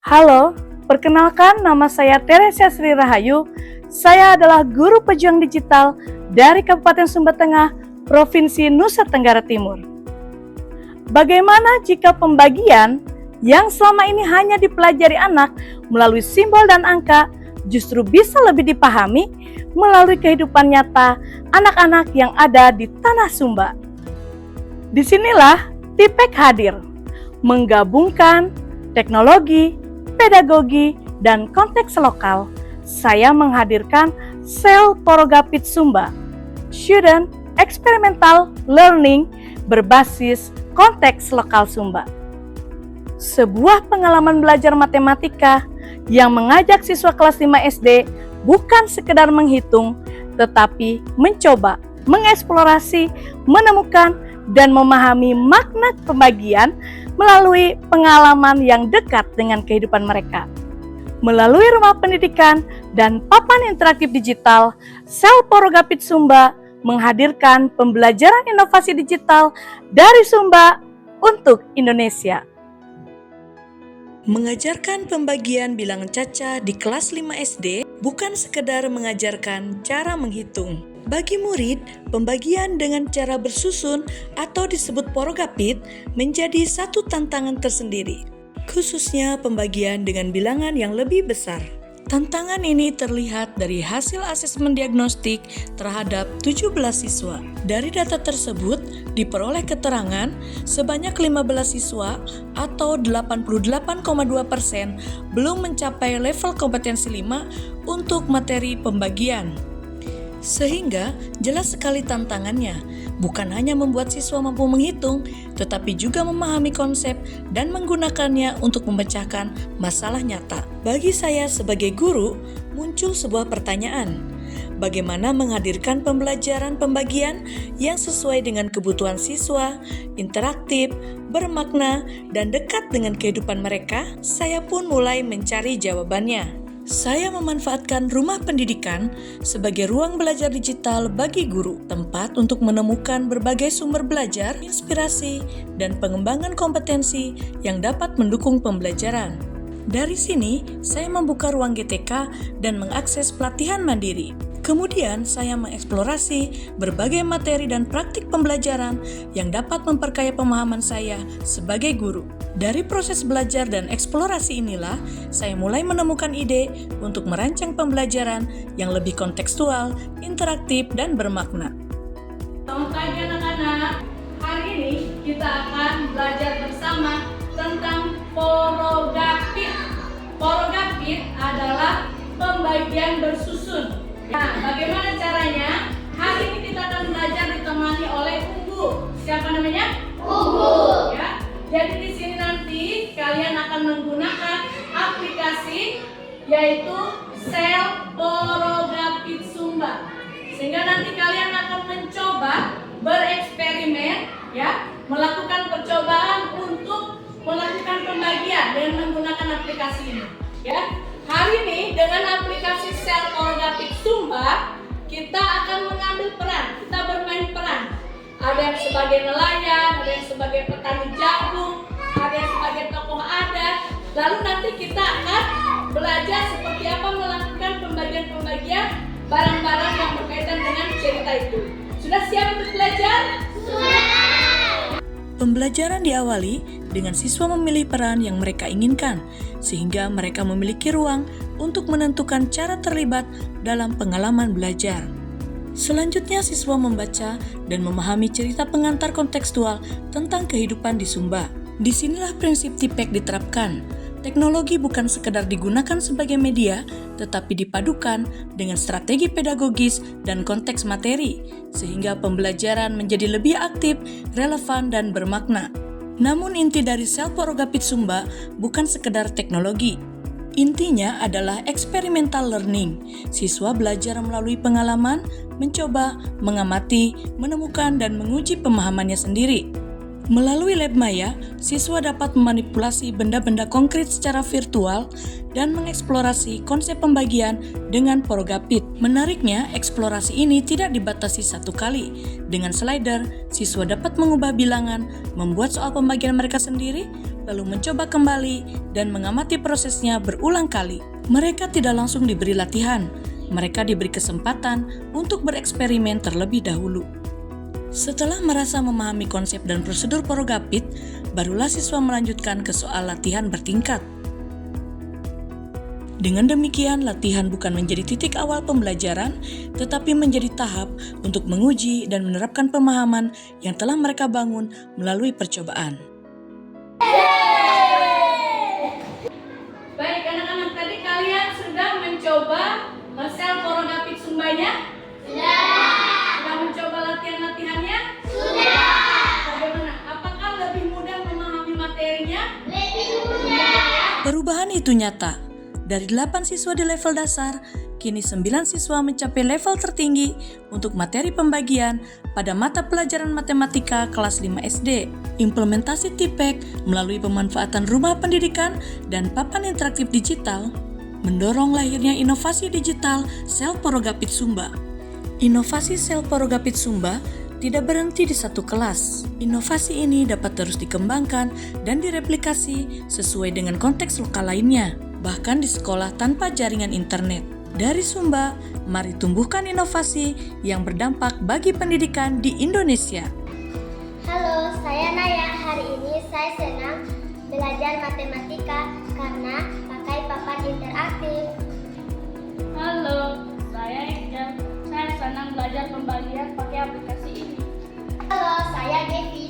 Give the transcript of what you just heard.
Halo, perkenalkan nama saya Teresia Sri Rahayu. Saya adalah guru pejuang digital dari Kabupaten Sumba Tengah, Provinsi Nusa Tenggara Timur. Bagaimana jika pembagian yang selama ini hanya dipelajari anak melalui simbol dan angka justru bisa lebih dipahami melalui kehidupan nyata anak-anak yang ada di Tanah Sumba? Disinilah TIPEK hadir, menggabungkan teknologi, pedagogi, dan konteks lokal. Saya menghadirkan Sel Porogapit Sumba, Student Experimental Learning berbasis konteks lokal Sumba. Sebuah pengalaman belajar matematika yang mengajak siswa kelas 5 SD bukan sekedar menghitung, tetapi mencoba, mengeksplorasi, menemukan, dan memahami makna pembagian melalui pengalaman yang dekat dengan kehidupan mereka. Melalui rumah pendidikan dan papan interaktif digital, Sel Porogapit Sumba menghadirkan pembelajaran inovasi digital dari Sumba untuk Indonesia. Mengajarkan pembagian bilangan caca di kelas 5 SD bukan sekedar mengajarkan cara menghitung. Bagi murid, pembagian dengan cara bersusun atau disebut porogapit menjadi satu tantangan tersendiri, khususnya pembagian dengan bilangan yang lebih besar. Tantangan ini terlihat dari hasil asesmen diagnostik terhadap 17 siswa. Dari data tersebut diperoleh keterangan sebanyak 15 siswa atau 88,2% belum mencapai level kompetensi 5 untuk materi pembagian. Sehingga jelas sekali tantangannya, bukan hanya membuat siswa mampu menghitung, tetapi juga memahami konsep dan menggunakannya untuk memecahkan masalah nyata. Bagi saya sebagai guru, muncul sebuah pertanyaan. Bagaimana menghadirkan pembelajaran pembagian yang sesuai dengan kebutuhan siswa, interaktif, bermakna, dan dekat dengan kehidupan mereka? Saya pun mulai mencari jawabannya. Saya memanfaatkan rumah pendidikan sebagai ruang belajar digital bagi guru, tempat untuk menemukan berbagai sumber belajar, inspirasi, dan pengembangan kompetensi yang dapat mendukung pembelajaran. Dari sini, saya membuka ruang GTK dan mengakses pelatihan mandiri. Kemudian, saya mengeksplorasi berbagai materi dan praktik pembelajaran yang dapat memperkaya pemahaman saya sebagai guru. Dari proses belajar dan eksplorasi inilah, saya mulai menemukan ide untuk merancang pembelajaran yang lebih kontekstual, interaktif, dan bermakna. Selamat pagi anak-anak. Hari ini kita akan belajar bersama tentang porogapit. Porogapit adalah pembagian bersusun. Nah, bagaimana caranya? Hari ini kita akan belajar ditemani oleh Unggu. Siapa namanya? Unggu. Ya. Jadi di sini nanti kalian akan menggunakan aplikasi yaitu Sel Porogapit Sumba. Sehingga nanti kalian akan mencoba bereksperimen, ya, melakukan percobaan untuk melakukan pembagian dengan menggunakan aplikasi ini. Ya. Hari ini dengan aplikasi Sel Porogapit Sumba kita akan mengambil peran, kita bermain peran. Ada yang sebagai nelayan, ada yang sebagai petani jagung, ada yang sebagai tokoh adat. Lalu nanti kita akan belajar seperti apa melakukan pembagian-pembagian barang-barang yang berkaitan dengan cerita itu. Sudah siap untuk belajar? Sudah! Pembelajaran diawali dengan siswa memilih peran yang mereka inginkan, sehingga mereka memiliki ruang untuk menentukan cara terlibat dalam pengalaman belajar. Selanjutnya, siswa membaca dan memahami cerita pengantar kontekstual tentang kehidupan di Sumba. Disinilah prinsip TIPEK diterapkan. Teknologi bukan sekedar digunakan sebagai media, tetapi dipadukan dengan strategi pedagogis dan konteks materi, sehingga pembelajaran menjadi lebih aktif, relevan, dan bermakna. Namun inti dari Sel Porogapit Sumba bukan sekedar teknologi. Intinya adalah experimental learning. Siswa belajar melalui pengalaman, mencoba, mengamati, menemukan, dan menguji pemahamannya sendiri. Melalui lab maya, siswa dapat memanipulasi benda-benda konkret secara virtual dan mengeksplorasi konsep pembagian dengan porogapit. Menariknya, eksplorasi ini tidak dibatasi satu kali. Dengan slider, siswa dapat mengubah bilangan, membuat soal pembagian mereka sendiri, lalu mencoba kembali dan mengamati prosesnya berulang kali. Mereka tidak langsung diberi latihan, mereka diberi kesempatan untuk bereksperimen terlebih dahulu. Setelah merasa memahami konsep dan prosedur Porogapit, barulah siswa melanjutkan ke soal latihan bertingkat. Dengan demikian, latihan bukan menjadi titik awal pembelajaran, tetapi menjadi tahap untuk menguji dan menerapkan pemahaman yang telah mereka bangun melalui percobaan. Baik anak-anak, tadi kalian sudah mencoba sel Porogapit Sumbanya? Sudah mencoba latihan-latihannya? Bagaimana? Apakah lebih mudah memahami materinya? Perubahan itu nyata. Dari 8 siswa di level dasar, kini 9 siswa mencapai level tertinggi untuk materi pembagian pada mata pelajaran matematika kelas 5 SD. Implementasi TIPEK melalui pemanfaatan rumah pendidikan dan papan interaktif digital mendorong lahirnya inovasi digital sel Porogapit Sumba. Inovasi sel Porogapit Sumba tidak berhenti di satu kelas. Inovasi ini dapat terus dikembangkan dan direplikasi sesuai dengan konteks lokal lainnya, bahkan di sekolah tanpa jaringan internet. Dari Sumba, mari tumbuhkan inovasi yang berdampak bagi pendidikan di Indonesia. Halo, saya Naya. Hari ini saya senang belajar matematika karena pakai papan interaktif. Halo, saya Iqbal. Saya senang belajar pembagian pakai aplikasi ini. Halo, saya Devi.